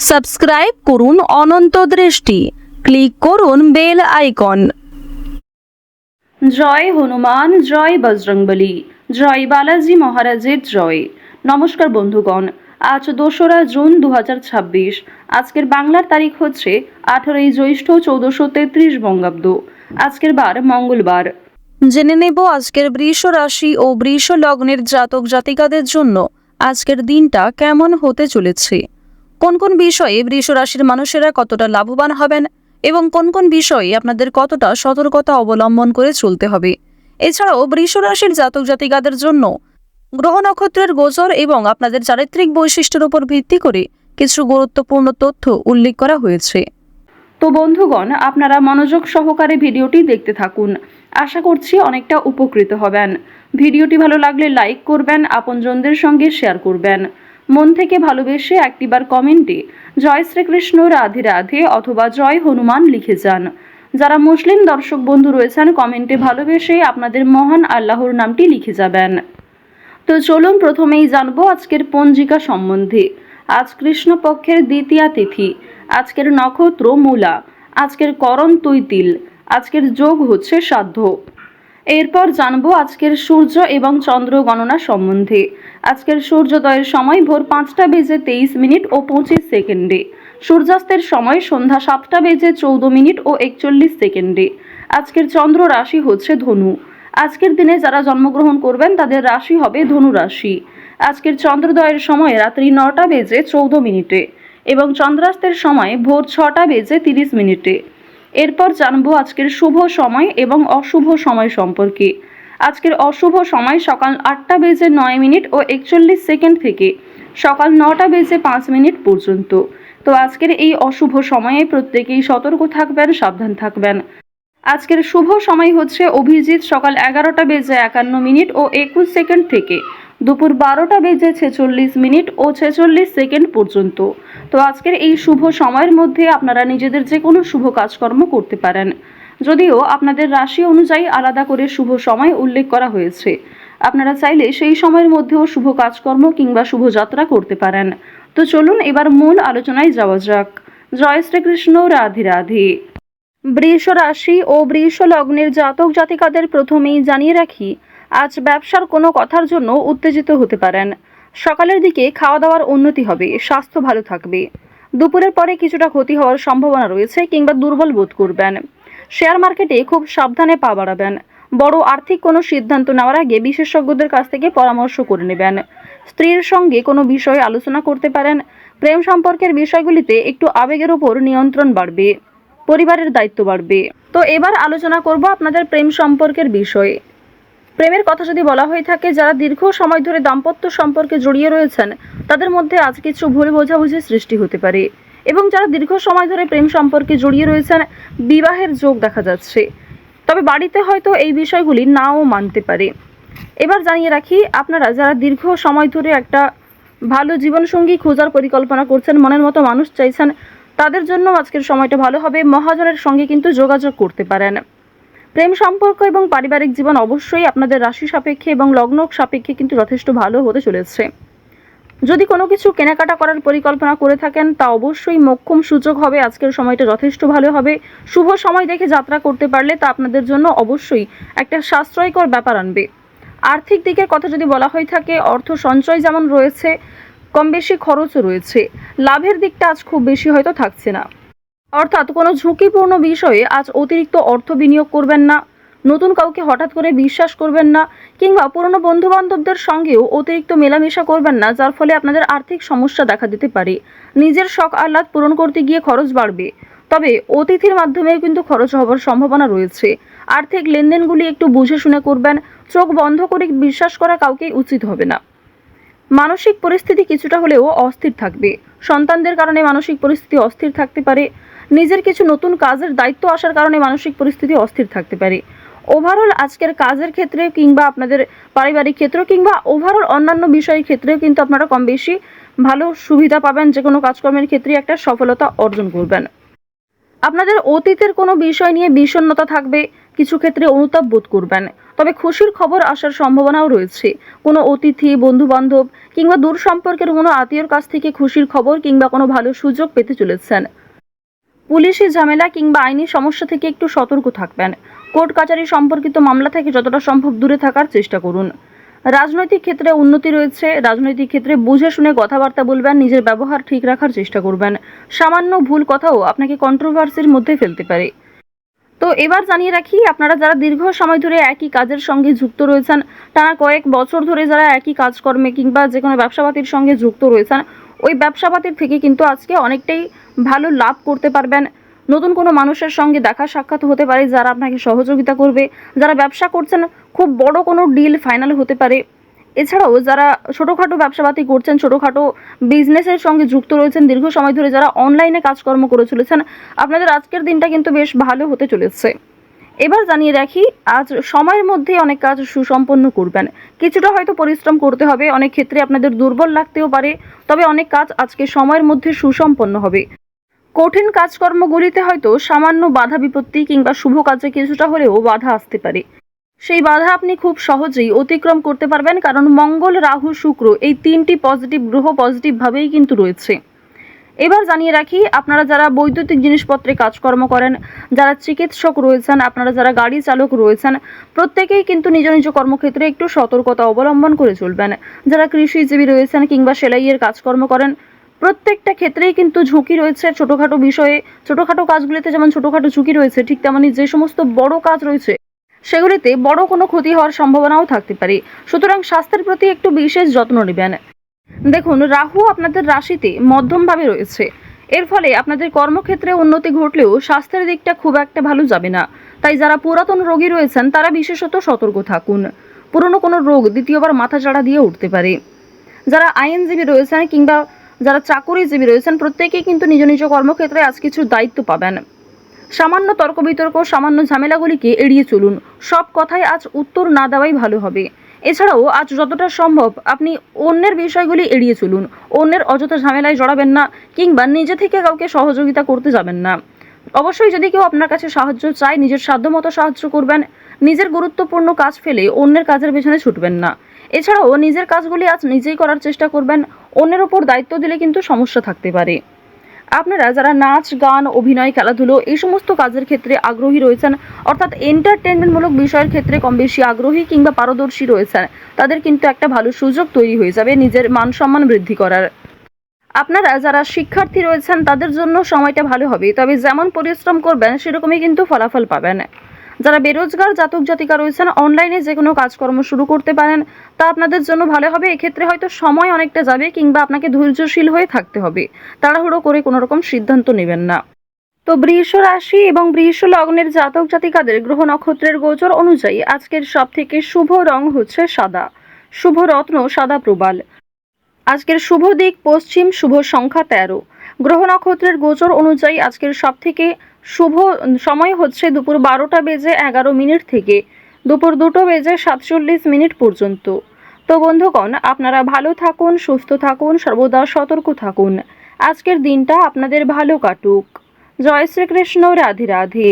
Subscribe করুন অনন্ত দৃষ্টি, click করুন বেল আইকন। জয় হনুমান, জয় বজরংবলী, জয় বালাজি মহারাজের জয়। নমস্কার বন্ধুগণ, আজ 2রা জুন 2026। আজকের বাংলার তারিখ হচ্ছে 18ই জ্যৈষ্ঠ 1433 বঙ্গাব্দ। আজকের বার মঙ্গলবার। জেনে নেব আজকের বৃষ রাশি ও বৃষ লগ্নের জাতক জাতিকাদের জন্য আজকের দিনটা কেমন হতে চলেছে, কোন কোন বিষয়ে বৃষ রাশির মানুষেরা কতটা লাভবান হবেন এবং কোন কোন বিষয়ে আপনাদের কতটা সতর্কতা অবলম্বন করে চলতে হবে। এছাড়াও বৃষ রাশির জাতক জাতিকাদের জন্য গ্রহ নক্ষত্রের গোচর এবং আপনাদের চারিত্রিক বৈশিষ্ট্যের উপর ভিত্তি করে কিছু গুরুত্বপূর্ণ তথ্য উল্লেখ করা হয়েছে। তো বন্ধুগণ, আপনারা মনোযোগ সহকারে ভিডিওটি দেখতে থাকুন। আশা করছি অনেকটা উপকৃত হবেন। ভিডিওটি ভালো লাগলে লাইক করবেন, আপনজনদের সঙ্গে শেয়ার করবেন। মন থেকে ভালোবেসে একটিবার কমেন্টে জয় শ্রীকৃষ্ণ, রাধে রাধে অথবা জয় হনুমান লিখে যান। যারা মুসলিম দর্শক বন্ধু রয়েছেন, কমেন্টে ভালোবেসে আপনাদের মহান আল্লাহর নামটি লিখে যাবেন। তো চলুন প্রথমেই জানবো আজকের পঞ্জিকা সম্বন্ধে। আজ কৃষ্ণপক্ষের দ্বিতীয়া তিথি, আজকের নক্ষত্র মূলা, আজকের করণ তৈতিল, আজকের যোগ হচ্ছে শ্রাদ্ধ। এরপর জানবো আজকের সূর্য এবং চন্দ্র গণনা সম্বন্ধে। আজকের সূর্যোদয়ের সময় ভোর 5টা বেজে 23 মিনিট ও 25 সেকেন্ডে, সূর্যাস্তের সময় সন্ধ্যা 7টা বেজে 14 মিনিট ও 41 সেকেন্ডে। আজকের চন্দ্র রাশি হচ্ছে ধনু। আজকের দিনে যারা জন্মগ্রহণ করবেন তাদের রাশি হবে ধনু রাশি। আজকের চন্দ্রোদয়ের সময় রাত্রি 9টা বেজে 14 মিনিটে এবং চন্দ্রাস্তের সময় ভোর 6টা বেজে 30 মিনিটে। এরপর জানবো আজকের শুভ সময় এবং অশুভ সময় সম্পর্কে। আজকের অশুভ সময় সকাল 8টা বেজে 9 মিনিট ও 41 সেকেন্ড থেকে সকাল 9টা বেজে 5 মিনিট পর্যন্ত। তো আজকের এই অশুভ সময়ে প্রত্যেকেই সতর্ক থাকবেন, সাবধান থাকবেন। আজকের শুভ সময় হচ্ছে অভিজিৎ সকাল 11টা বেজে 51 মিনিট ও 21 সেকেন্ড থেকে দুপুর 12টা বেজে 46 মিনিট ও 46 সেকেন্ড পর্যন্ত। তো আজকের এই শুভ সময়ের মধ্যে আপনারা নিজেদের যে কোনো শুভ কাজকর্ম করতে পারেন, যদিও আপনাদের রাশি অনুযায়ী আলাদা করে শুভ সময় উল্লেখ করা হয়েছে। আপনারা চাইলে সেই সময়ের মধ্যেও শুভ কাজকর্ম কিংবা শুভযাত্রা করতে পারেন। তো চলুন এবার মূল আলোচনায় যাওয়া যাক। জয় শ্রীকৃষ্ণ, রাধে রাধে। বৃষ রাশি ও বৃষ লগ্নের জাতক জাতিকাদের প্রথমেই জানিয়ে রাখি, আজ ব্যবসার কোনো কথার জন্য উত্তেজিত হতে পারেন। সকালের দিকে খাওয়া দাওয়ার উন্নতি হবে, স্বাস্থ্য ভালো থাকবে। দুপুরের পরে কিছুটা ক্ষতি হওয়ার সম্ভাবনা রয়েছে কিংবা দুর্বল বোধ করবেন। শেয়ার মার্কেটে খুব সাবধানে পা বাড়াবেন। বড় আর্থিক কোনো সিদ্ধান্ত নেওয়ার আগে বিশেষজ্ঞদের কাছ থেকে পরামর্শ করে নেবেন। স্ত্রীর সঙ্গে কোনো বিষয়ে আলোচনা করতে পারেন। প্রেম সম্পর্কের বিষয়গুলিতে একটু আবেগের উপর নিয়ন্ত্রণ বাড়বে, পরিবারের দায়িত্ব বাড়বে। তো এবার আলোচনা করব আপনাদের প্রেম সম্পর্কের বিষয়ে। প্রেমের কথা যদি বলা হয়ে থাকে, যারা দীর্ঘ সময় ধরে দাম্পত্য সম্পর্কে জড়িয়ে রয়েছেন তাদের মধ্যে আজ কিছু ভুল বোঝাবুঝির সৃষ্টি হতে পারে এবং যারা দীর্ঘ সময় ধরে প্রেম সম্পর্কে জড়িয়ে রয়েছেন বিবাহের যোগ দেখা যাচ্ছে, তবে বাড়িতে হয়তো এই বিষয়গুলি নাও মানতে পারে। এবার জানিয়ে রাখি, আপনারা যারা দীর্ঘ সময় ধরে একটা ভালো জীবনসঙ্গী খোঁজার পরিকল্পনা করছেন, মনের মতো মানুষ চাইছেন, তাদের জন্য আজকের সময়টা ভালো হবে। মহাজনের সঙ্গে কিন্তু যোগাযোগ করতে পারেন। প্রেম সম্পর্ক এবং পারিবারিক জীবন অবশ্যই আপনাদের রাশি সাপেক্ষে এবং লগ্ন সাপেক্ষে কিন্তু যথেষ্ট ভালো হতে চলেছে। যদি কোনো কিছু কেনাকাটা করার পরিকল্পনা করে থাকেন তা অবশ্যই মোক্ষম সুযোগ হবে। আজকের সময়টা যথেষ্ট ভালো হবে। শুভ সময় দেখে যাত্রা করতে পারলে তা আপনাদের জন্য অবশ্যই একটা সাশ্রয়কর ব্যাপার আনবে। আর্থিক দিকের কথা যদি বলা হয়ে থাকে, অর্থ সঞ্চয় যেমন রয়েছে, কম বেশি খরচও রয়েছে। লাভের দিকটা আজ খুব বেশি হয়তো থাকছে না, অর্থাৎ কোনো ঝুঁকিপূর্ণ বিষয়ে আজ অতিরিক্ত অর্থ বিনিয়োগ করবেন না। নতুন কাউকে হঠাৎ করে বিশ্বাস করবেন না কিংবা পুরনো বন্ধুবান্ধবদের সঙ্গেও অতিরিক্ত মেলামেশা করবেন না, যার ফলে আপনাদের আর্থিক সমস্যা দেখা দিতে পারে। নিজের শখ আহ্লাদ পূরণ করতে গিয়ে খরচ বাড়বে, তবে অতিথির মাধ্যমেও কিন্তু খরচ হওয়ার সম্ভাবনা রয়েছে। আর্থিক লেনদেনগুলি একটু বুঝে শুনে করবেন। চোখ বন্ধ করে বিশ্বাস করা কাউকেই উচিত হবে না। মানসিক পরিস্থিতি কিছুটা হলেও অস্থির থাকবে। সন্তানদের কারণে মানসিক পরিস্থিতি অস্থির থাকতে পারে। নিজের কিছু নতুন কাজের দায়িত্ব আসার কারণে মানসিক পরিস্থিতি অস্থির থাকতে পারে। ওভারঅল আজকের কাজের ক্ষেত্রে কিংবা আপনাদের পারিবারিক ক্ষেত্র কিংবা ওভারঅল অন্যান্য বিষয়ের ক্ষেত্রেও কিন্তু আপনারা কম বেশি ভালো সুবিধা পাবেন। যে কোনো কাজকর্মের ক্ষেত্রে একটা সফলতা অর্জন করবেন। আপনাদের অতীতের কোনো বিষয় নিয়ে বিষণ্ণতা থাকবে, কিছু ক্ষেত্রে অনুতাপ বোধ করবেন। তবে খুশির খবর আসার সম্ভাবনাও রয়েছে। কোনো অতিথি, বন্ধু-বান্ধব কিংবা দূর সম্পর্কের কোনো আত্মীয়র কাছ থেকে খুশির খবর কিংবা কোনো ভালো সুযোগ পেতে চলেছেন। পুলিশি ঝামেলা কিংবা আইনি সমস্যা থেকে একটু সতর্ক থাকবেন। কোর্ট কাচারি সম্পর্কিত মামলা থেকে যতটা সম্ভব দূরে থাকার চেষ্টা করুন। রাজনৈতিক ক্ষেত্রে উন্নতি রয়েছে। রাজনৈতিক ক্ষেত্রে বুঝে শুনে কথাবার্তা বলবেন, নিজের ব্যবহার ঠিক রাখার চেষ্টা করবেন। সামান্য ভুল কথাও আপনাকে কন্ট্রোভার্সির মধ্যে ফেলতে পারে। তো এবার জানিয়ে রাখি, আপনারা যারা দীর্ঘ সময় ধরে একই কাজের সঙ্গে যুক্ত রয়েছেন, টানা কয়েক বছর ধরে যারা একই কাজকর্মে কিংবা যে কোনো ব্যবসাপাতির সঙ্গে যুক্ত রয়েছেন, ওই ব্যবসাপাতির থেকে কিন্তু আজকে অনেকটাই ভালো লাভ করতে পারবেন। নতুন কোনো মানুষের সঙ্গে দেখা সাক্ষাৎ হতে পারে যারা আপনাকে সহযোগিতা করবে। যারা ব্যবসা করছেন, খুব বড় কোনো ডিল ফাইনাল হতে পারে। এছাড়াও যারা ছোটোখাটো ব্যবসাপাতি করছেন, ছোটোখাটো বিজনেসের সঙ্গে যুক্ত রয়েছেন, দীর্ঘ সময় ধরে যারা অনলাইনে কাজকর্ম করে চলেছেন, আপনাদের আজকের দিনটা কিন্তু বেশ ভালো হতে চলেছে। এবার জানিয়ে রাখি, আজ সময়ের মধ্যেই অনেক কাজ সুসম্পন্ন করবেন। কিছুটা হয়তো পরিশ্রম করতে হবে, অনেক ক্ষেত্রে আপনাদের দুর্বল লাগতেও পারে, তবে অনেক কাজ আজকে সময়ের মধ্যে সুসম্পন্ন হবে। কঠিন কাজকর্মগুলিতে হয়তো সামান্য বাধা বিপত্তি কিংবা শুভ কাজে কিছুটা হলেও বাধা আসতে পারে। সেই বাধা আপনি খুব সহজেই অতিক্রম করতে পারবেন, কারণ মঙ্গল, রাহু, শুক্র এই তিনটি পজিটিভ গ্রহ পজিটিভভাবেই কিন্তু রয়েছে। এবার জানিয়ে রাখি, আপনারা যারা বৈদ্যুতিক জিনিসপত্রে কাজকর্ম করেন, যারা চিকিৎসক রয়েছেন, আপনারা যারা গাড়ি চালক রয়েছেন, প্রত্যেকেই কিন্তু নিজ নিজ কর্মক্ষেত্রে একটু সতর্কতা অবলম্বন করে চলবেন। যারা কৃষিজীবী রয়েছেন কিংবা সেলাইয়ের কাজকর্ম করেন, প্রত্যেকটা ক্ষেত্রেই কিন্তু ঝুঁকি রয়েছে। ছোটোখাটো বিষয়ে, ছোটোখাটো কাজগুলিতে যেমন ছোটোখাটো ঝুঁকি রয়েছে, ঠিক তেমনি যে সমস্ত বড় কাজ রয়েছে সেগুলিতে বড় কোনো ক্ষতি হওয়ার সম্ভাবনাও থাকতে পারে। সুতরাং স্বাস্থ্যের প্রতি একটু বিশেষ যত্ন নেবেন। দেখুন, রাহু আপনাদের রাশিতে মধ্যমভাবে রয়েছে। এর ফলে আপনাদের কর্মক্ষেত্রে উন্নতি ঘটলেও স্বাস্থ্যের দিকটা খুব একটা ভালো যাবে না। তাই যারা পুরাতন রোগী রয়েছেন তারা বিশেষত সতর্ক থাকুন। পুরনো কোনো রোগ দ্বিতীয়বার মাথাচাড়া দিয়ে উঠতে পারে। যারা আইনজীবী রয়েছেন কিংবা যারা চাকুরিজীবী রয়েছেন, প্রত্যেকেই কিন্তু নিজ নিজ কর্মক্ষেত্রে আজ কিছু দায়িত্ব পাবেন। সামান্য তর্ক বিতর্ক, সামান্য ঝামেলাগুলিকে এড়িয়ে চলুন। সব কথায় আজ উত্তর না দেওয়াই ভালো হবে। এছাড়াও আজ যতটা সম্ভব আপনি অন্যের বিষয়গুলি এড়িয়ে চলুন। অন্যের অযথা ঝামেলায় জড়াবেন না কিংবা নিজে থেকে কাউকে সহযোগিতা করতে যাবেন না। অবশ্যই যদি কেউ আপনার কাছে সাহায্য চায়, নিজের সাধ্যমতো সাহায্য করবেন। নিজের গুরুত্বপূর্ণ কাজ ফেলে অন্যের কাজের পেছনে ছুটবেন না। এছাড়াও নিজের কাজগুলি আজ নিজেই করার চেষ্টা করবেন। অন্যের ওপর দায়িত্ব দিলে কিন্তু সমস্যা থাকতে পারে। আপনারা যারা নাচ, গান, অভিনয়, খেলাধুলো এই সমস্ত কাজের ক্ষেত্রে আগ্রহী রয়েছেন, অর্থাৎ এন্টারটেনমেন্টমূলক বিষয়ের ক্ষেত্রে কম বেশি আগ্রহী কিংবা পারদর্শী রয়েছেন, তাদের কিন্তু একটা ভালো সুযোগ তৈরি হয়ে যাবে নিজের মান সম্মান বৃদ্ধি করার। আপনারা যারা শিক্ষার্থী রয়েছেন তাদের জন্য সময়টা ভালো হবে, তবে যেমন পরিশ্রম করবেন সেরকমই কিন্তু ফলাফল পাবেন। যারা বেরোজগার জাতক জাতিকা রয়েছেন, অনলাইনে যে কোনো কাজকর্ম শুরু করতে পারেন, তা আপনাদের জন্য ভালো হবে। এক্ষেত্রে হয়তো সময় অনেকটা যাবে কিংবা আপনাকে ধৈর্যশীল হয়ে থাকতে হবে। তাড়াহুড়ো করে কোনো রকম সিদ্ধান্ত নেবেন না। তো বৃষ রাশি এবং বৃষ লগ্নের জাতক জাতিকাদের গ্রহ নক্ষত্রের গোচর অনুযায়ী আজকের সবথেকে শুভ রং হচ্ছে সাদা। শুভ রত্ন সাদা প্রবাল। আজকের শুভ দিক পশ্চিম, শুভ সংখ্যা 13। গ্রহ নক্ষত্রের গোচর অনুযায়ী আজকের সবথেকে শুভ সময় হচ্ছে দুপুর 12:11 থেকে দুপুর 2:47 পর্যন্ত। তো বন্ধুগণ, আপনারা ভালো থাকুন, সুস্থ থাকুন, সর্বদা সতর্ক থাকুন। আজকের দিনটা আপনাদের ভালো কাটুক। জয় শ্রীকৃষ্ণ। রাধে রাধে।